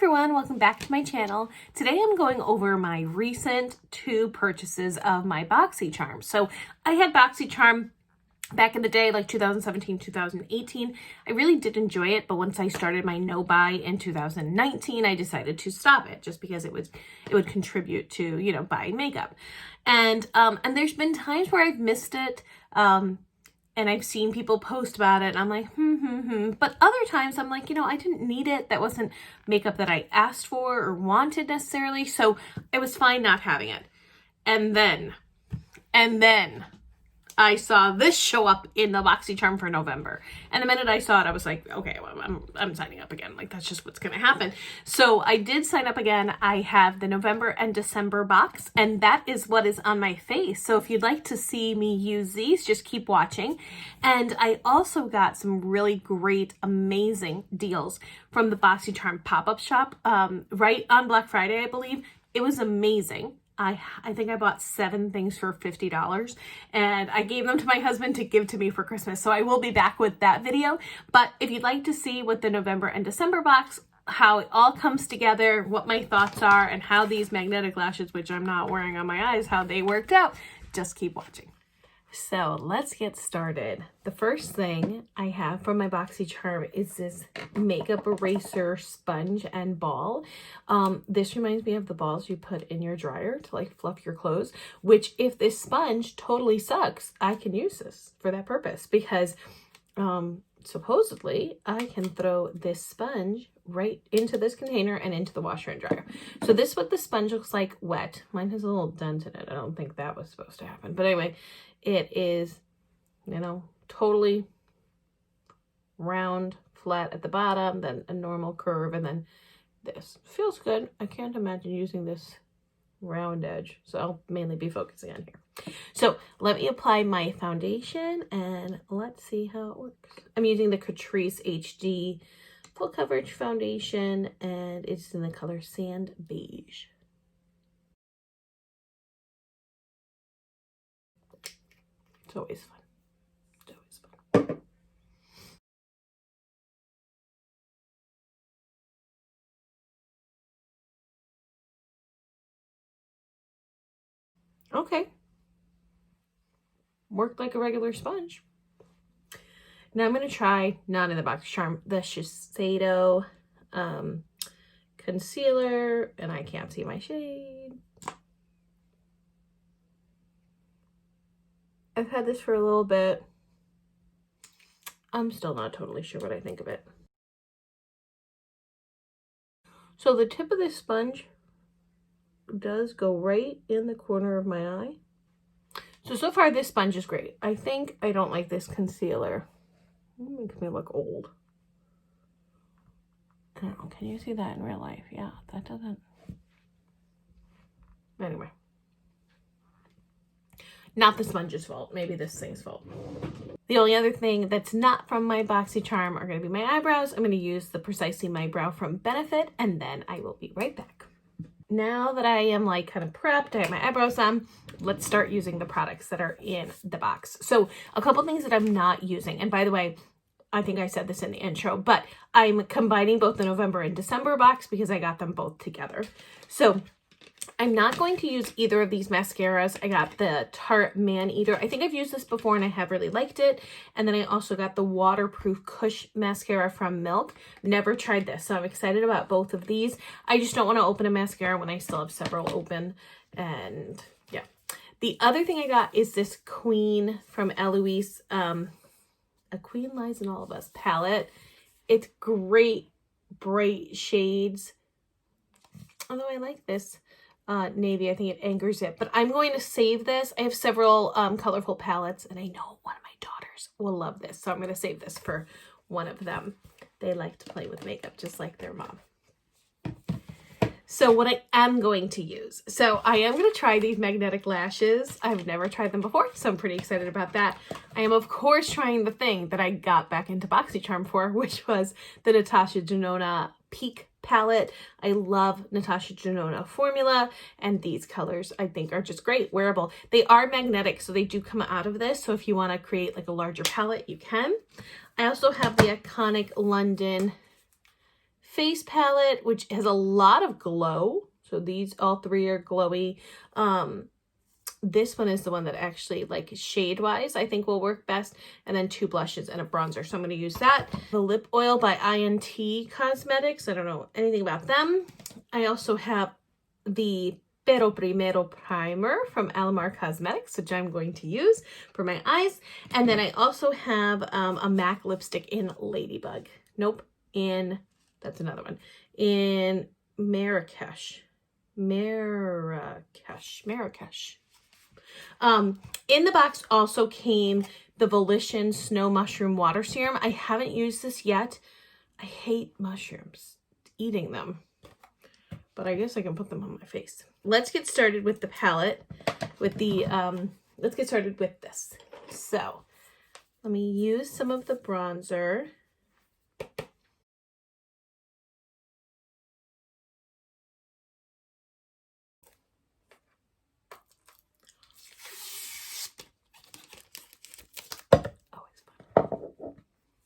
everyone, welcome back to my channel. Today I'm going over my recent 2 purchases of my Boxycharm. So I had Boxycharm back in the day, like 2017, 2018. I really did enjoy it, but once I started my no buy in 2019, I decided to stop it just because it would contribute to, you know, buying makeup. And there's been times where I've missed it. And I've seen people post about it and I'm like, But other times I'm like, you know, I didn't need it. That wasn't makeup that I asked for or wanted necessarily. So it was fine not having it. And then I saw this show up in the Boxycharm for November. And the minute I saw it, I was like, okay, well, I'm signing up again. Like, that's just what's going to happen. So I did sign up again. I have the November and December box, and that is what is on my face. So if you'd like to see me use these, just keep watching. And I also got some really great, amazing deals from the Boxycharm pop-up shop right on Black Friday, I believe. It was amazing. I think I bought 7 things for $50 and I gave them to my husband to give to me for Christmas. So I will be back with that video. But if you'd like to see what the November and December box, how it all comes together, what my thoughts are, and how these magnetic lashes, which I'm not wearing on my eyes, how they worked out, just keep watching. So let's get started. The first thing I have from my Boxycharm is this makeup eraser sponge and ball. This reminds me of the balls you put in your dryer to like fluff your clothes, which if this sponge totally sucks, I can use this for that purpose because supposedly I can throw this sponge right into this container and into the washer and dryer. So this is what the sponge looks like wet. Mine has a little dent in it. I don't think that was supposed to happen. But anyway, it is, you know, totally round, flat at the bottom, then a normal curve, and then this. Feels good. I can't imagine using this round edge, so I'll mainly be focusing on here. So let me apply my foundation and let's see how it works. I'm using the Catrice HD Full Coverage Foundation and it's in the color Sand Beige. It's always fun. It's always fun. Okay. Worked like a regular sponge. Now I'm going to try, not in the Boxycharm, the Shiseido concealer, and I can't see my shade. I've had this for a little bit. I'm still not totally sure what I think of it. So the tip of this sponge does go right in the corner of my eye. So far this sponge is great. I think I don't like this concealer. It makes me look old. I don't know, can you see that in real life? Yeah, that doesn't. Anyway. Not the sponge's fault, maybe this thing's fault. The only other thing that's not from my Boxycharm are going to be my eyebrows. I'm going to use the Precisely My Brow from Benefit, and then I will be right back. Now that I am like kind of prepped, I have my eyebrows on, let's start using the products that are in the box. So a couple things that I'm not using, and by the way, I think I said this in the intro, but I'm combining both the November and December box because I got them both together. So I'm not going to use either of these mascaras. I got the Tarte Man Eater. I think I've used this before and I have really liked it. And then I also got the Waterproof Kush mascara from Milk. Never tried this, so I'm excited about both of these. I just don't want to open a mascara when I still have several open. And yeah. The other thing I got is this Queen from Eloise, A Queen Lies in All of Us palette. It's great, bright shades. Although I like this navy, I think it angers it. But I'm going to save this. I have several colorful palettes, and I know one of my daughters will love this. So I'm going to save this for one of them. They like to play with makeup just like their mom. So what I am going to use. So I am going to try these magnetic lashes. I've never tried them before, so I'm pretty excited about that. I am, of course, trying the thing that I got back into Boxycharm for, which was the Natasha Denona Peak palette. I love Natasha Denona formula, and these colors I think are just great, wearable. They are magnetic, so they do come out of this. So if you want to create like a larger palette, you can. I also have the iconic London face palette, which has a lot of glow. So these all three are glowy. This one is the one that actually, like, shade wise, I think will work best. And then 2 blushes and a bronzer. So I'm going to use that. The lip oil by INT Cosmetics. I don't know anything about them. I also have the Pero Primero primer from Alamar Cosmetics, which I'm going to use for my eyes. And then I also have a MAC lipstick in Ladybug. Nope, that's another one. In Marrakesh. In the box also came the Volition Snow Mushroom Water Serum. I haven't used this yet. I hate mushrooms, eating them, but I guess I can put them on my face. Let's get started with the palette, with the, let's get started with this. So let me use some of the bronzer.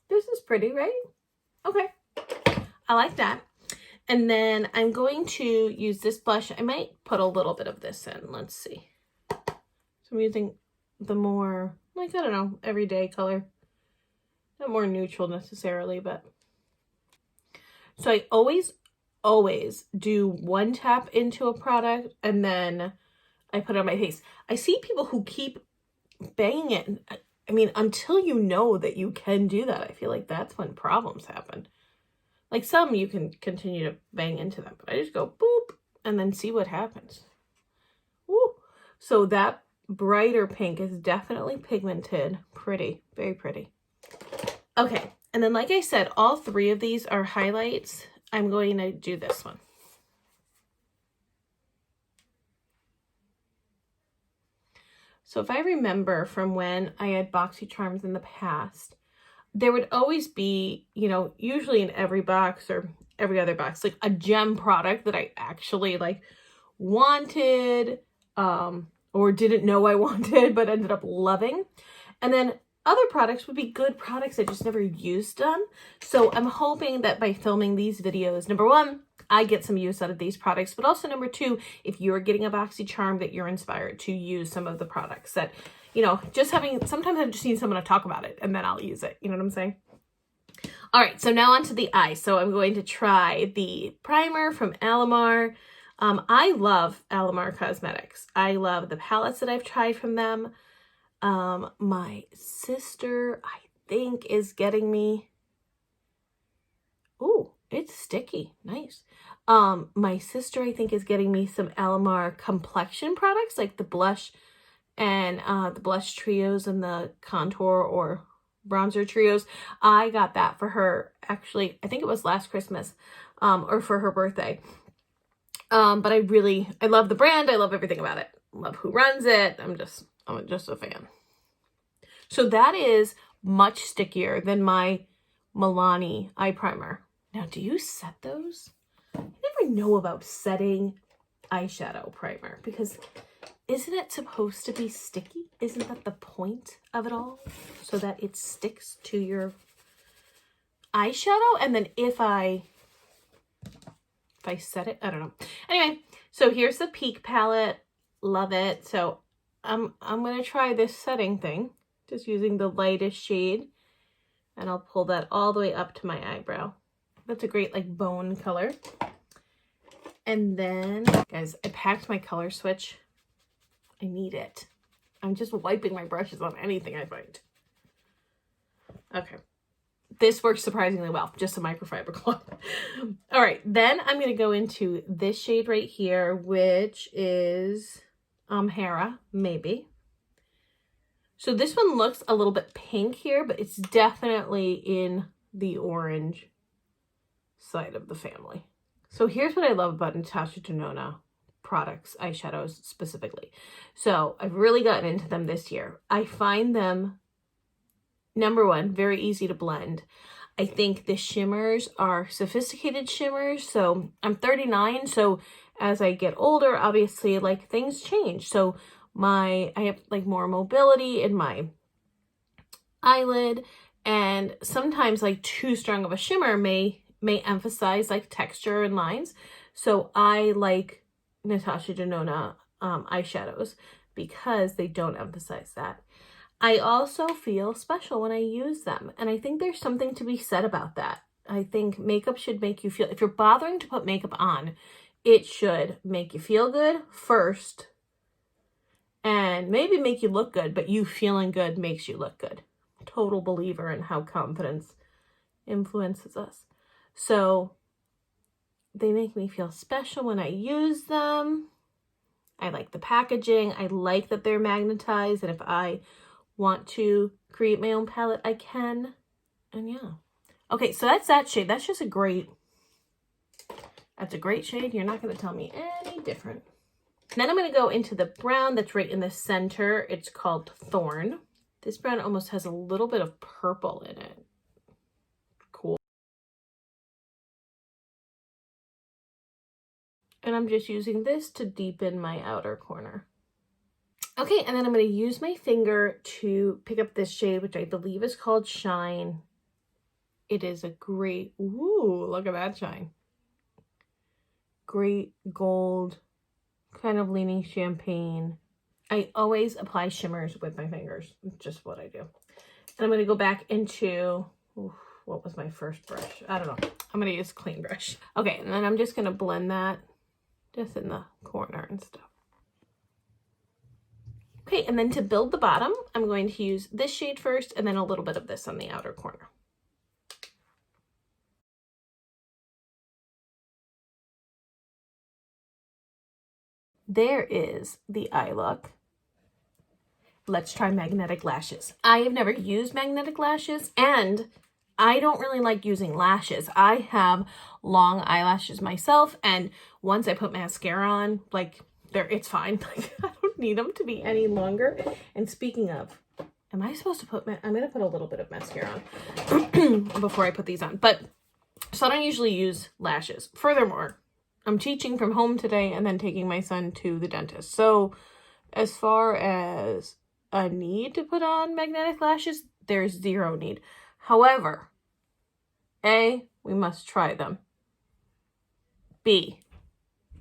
This is pretty, right? Okay, I like that. And then I'm going to use this blush. I might put a little bit of this in. Let's see. So I'm using the more, like, I don't know, everyday color. Not more neutral necessarily, but. So I always do one tap into a product and then I put it on my face. I see people who keep banging it. I mean, until you know that you can do that, I feel like that's when problems happen. Like, some you can continue to bang into them, but I just go boop and then see what happens. Woo! So that brighter pink is definitely pigmented. Pretty, very pretty. Okay, and then like I said, all 3 of these are highlights. I'm going to do this one. So if I remember from when I had Boxycharms in the past, there would always be, you know, usually in every box or every other box, like a gem product that I actually like wanted or didn't know I wanted, but ended up loving. And then other products would be good products I just never used them. So I'm hoping that by filming these videos, number 1, I get some use out of these products, but also number 2, if you're getting a Boxycharm, that you're inspired to use some of the products that, you know, just having, sometimes I just need someone to talk about it and then I'll use it. You know what I'm saying? All right, so now onto the eye. So I'm going to try the primer from Alamar. I love Alamar Cosmetics. I love the palettes that I've tried from them. My sister, I think, is getting me, ooh, it's sticky. Nice. My sister, I think, is getting me some Alamar complexion products, like the blush and the blush trios and the contour or bronzer trios. I got that for her, actually, I think it was last Christmas, or for her birthday. But I love the brand. I love everything about it. Love who runs it. I'm just a fan. So that is much stickier than my Milani eye primer. Now, do you set those? I never know about setting eyeshadow primer, because isn't it supposed to be sticky? Isn't that the point of it all? So that it sticks to your eyeshadow? And then if I set it, I don't know. Anyway, so here's the Peak palette. Love it. So I'm going to try this setting thing, just using the lightest shade, and I'll pull that all the way up to my eyebrow. That's a great, like, bone color. And then, guys, I packed my color switch. I need it. I'm just wiping my brushes on anything I find. Okay. This works surprisingly well. Just a microfiber cloth. All right. Then I'm going to go into this shade right here, which is Hera, maybe. So this one looks a little bit pink here, but it's definitely in the orange side of the family. So here's what I love about Natasha Denona products, eyeshadows specifically. So I've really gotten into them this year. I find them, number 1, very easy to blend. I think the shimmers are sophisticated shimmers. So I'm 39, so as I get older, obviously, like, things change. So I have, like, more mobility in my eyelid, and sometimes, like, too strong of a shimmer may may emphasize like texture and lines. So I like Natasha Denona eyeshadows because they don't emphasize that. I also feel special when I use them. And I think there's something to be said about that. I think makeup should make you feel, if you're bothering to put makeup on, it should make you feel good first and maybe make you look good, but you feeling good makes you look good. Total believer in how confidence influences us. So they make me feel special when I use them. I like the packaging. I like that they're magnetized, and if I want to create my own palette, I can. And yeah. Okay, so that's that shade. That's just a great, that's a great shade. You're not going to tell me any different. And then I'm going to go into the brown that's right in the center. It's called Thorn. This brown almost has a little bit of purple in it. Cool. And I'm just using this to deepen my outer corner. Okay, and then I'm going to use my finger to pick up this shade, which I believe is called Shine. It is a great, ooh, look at that shine. Great gold, kind of leaning champagne. I always apply shimmers with my fingers. It's just what I do. And I'm going to go back into, ooh, what was my first brush? I don't know. I'm going to use a clean brush. Okay, and then I'm just going to blend that just in the corner and stuff. Okay, and then to build the bottom, I'm going to use this shade first and then a little bit of this on the outer corner. There is the eye look. Let's try magnetic lashes. I have never used magnetic lashes, and I don't really like using lashes. I have long eyelashes myself, and once I put mascara on, like, it's fine. Like, I don't need them to be any longer. And speaking of, am I supposed to put, I'm going to put a little bit of mascara on before I put these on. But, so I don't usually use lashes. Furthermore, I'm teaching from home today and then taking my son to the dentist. So as far as a need to put on magnetic lashes, there's zero need. However, A, we must try them. B,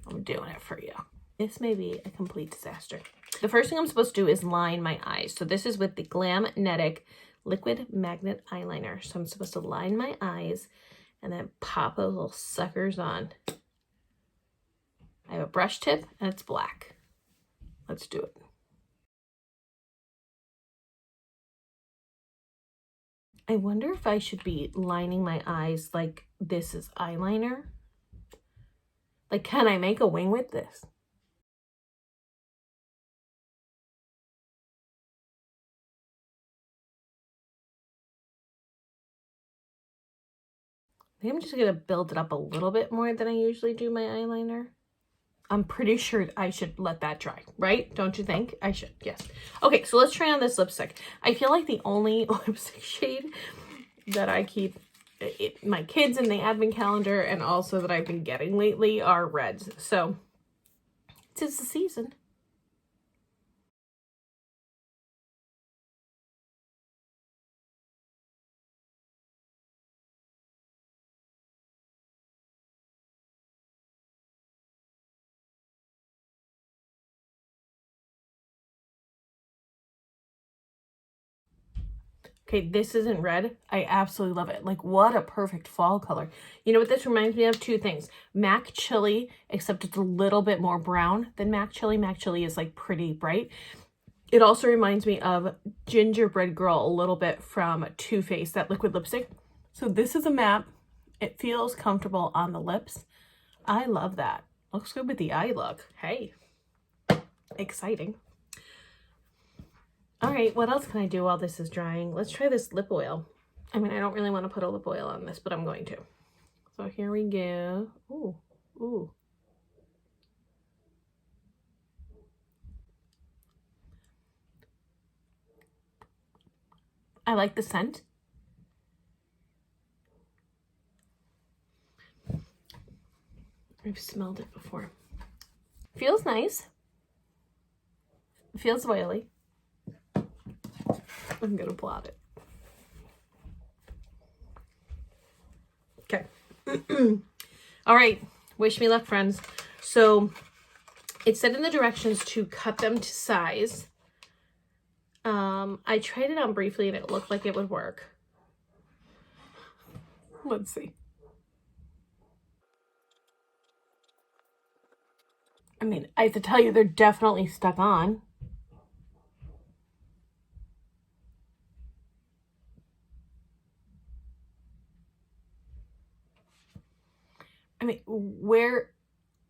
I'm doing it for you. This may be a complete disaster. The first thing I'm supposed to do is line my eyes. So this is with the Glamnetic Liquid Magnet Eyeliner. So I'm supposed to line my eyes and then pop those little suckers on. I have a brush tip and it's black. Let's do it. I wonder if I should be lining my eyes like this is eyeliner. Like, can I make a wing with this? I think I'm just going to build it up a little bit more than I usually do my eyeliner. I'm pretty sure I should let that dry, right? Don't you think? I should, yes. Okay, so let's try on this lipstick. I feel like the only lipstick shade that I keep my kids in the advent calendar and also that I've been getting lately are reds. So, it's the season. Okay, this isn't red. I absolutely love it. Like, what a perfect fall color. You know what this reminds me of? Two things. Mac Chili, except it's a little bit more brown than Mac Chili. Mac Chili is like pretty bright. It also reminds me of Gingerbread Girl a little bit from Too Faced, that liquid lipstick. So this is a matte. It feels comfortable on the lips. I love that. Looks good with the eye look. Hey, exciting. All right, what else can I do while this is drying? Let's try this lip oil. I mean, I don't really want to put a lip oil on this, but I'm going to. So here we go. Ooh, ooh. I like the scent. I've smelled it before. Feels nice. It feels oily. I'm gonna blot it. Okay. All right, wish me luck, friends. So it said in the directions to cut them to size. I tried it on briefly and it looked like it would work. Let's see. I mean, I have to tell you, they're definitely stuck on. I mean, where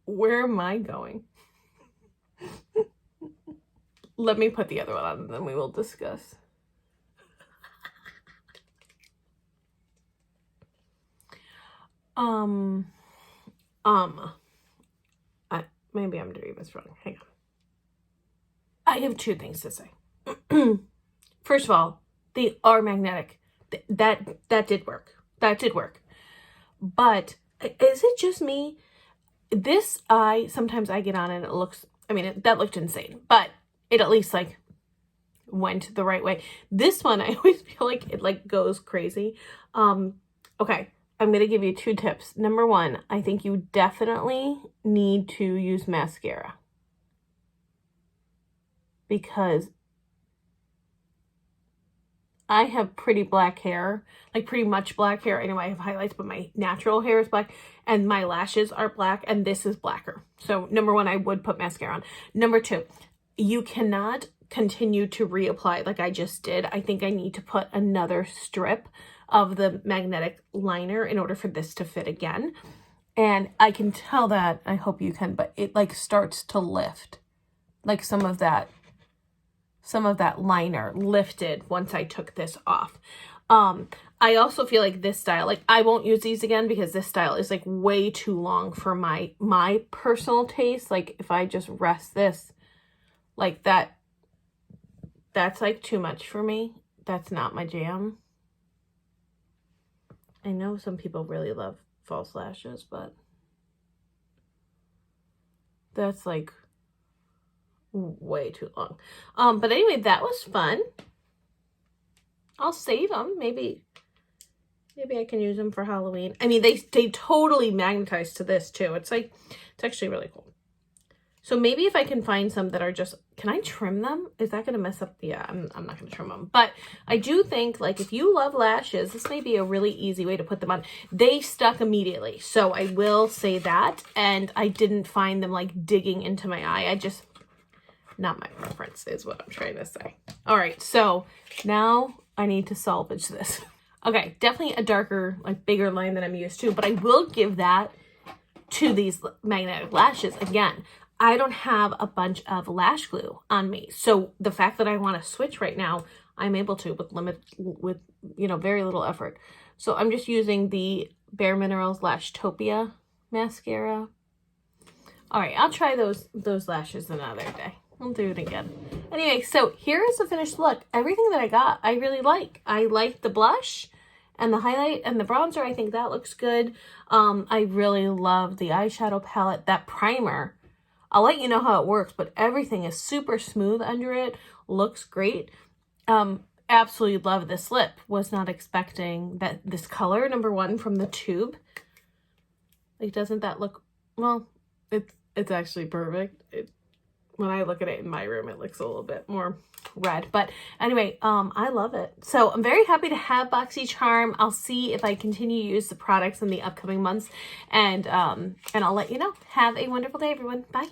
am I going? Let me put the other one on and then we will discuss. Maybe I'm doing this wrong. Hang on. I have two things to say. First of all, they are magnetic. That did work. That did work. But is it just me? This eye, sometimes I get on and it looks, I mean, that looked insane, but it at least like went the right way. This one, I always feel like it like goes crazy. Okay. I'm going to give you two tips. Number one, I think you definitely need to use mascara because I have pretty black hair, like pretty much black hair. I know I have highlights, but my natural hair is black and my lashes are black and this is blacker. So number one, I would put mascara on. Number two, you cannot continue to reapply like I just did. I think I need to put another strip of the magnetic liner in order for this to fit again. And I can tell that, I hope you can, but it like starts to lift. Like some of that liner lifted once I took this off. I also feel like this style, like I won't use these again because this style is like way too long for my personal taste. Like if I just rest this like that, that's like too much for me. That's not my jam. I know some people really love false lashes, but that's like way too long. But anyway, that was fun. I'll save them. Maybe I can use them for Halloween. I mean, they totally magnetize to this too. It's like, it's actually really cool. So maybe if I can find some that are just, can I trim them? Is that going to mess up? Yeah, I'm not going to trim them. But I do think like if you love lashes, this may be a really easy way to put them on. They stuck immediately. So I will say that. And I didn't find them like digging into my eye. Not my preference is what I'm trying to say. All right, so now I need to salvage this. Okay, definitely a darker, like bigger line than I'm used to, but I will give that to these magnetic lashes. Again, I don't have a bunch of lash glue on me. So the fact that I want to switch right now, I'm able to with very little effort. So I'm just using the Bare Minerals Lashtopia mascara. All right, I'll try those lashes another day. I'll do it again. Anyway, so here is the finished look. Everything that I got, I really like. I like the blush and the highlight and the bronzer. I think that looks good. I really love the eyeshadow palette. That primer, I'll let you know how it works, but everything is super smooth under it. Looks great. Absolutely love this lip. Was not expecting that this color, number one, from the tube. Like, doesn't that look, well, it's actually perfect. When I look at it in my room, it looks a little bit more red. But anyway, I love it. So I'm very happy to have Boxycharm. I'll see if I continue to use the products in the upcoming months. And I'll let you know. Have a wonderful day, everyone. Bye.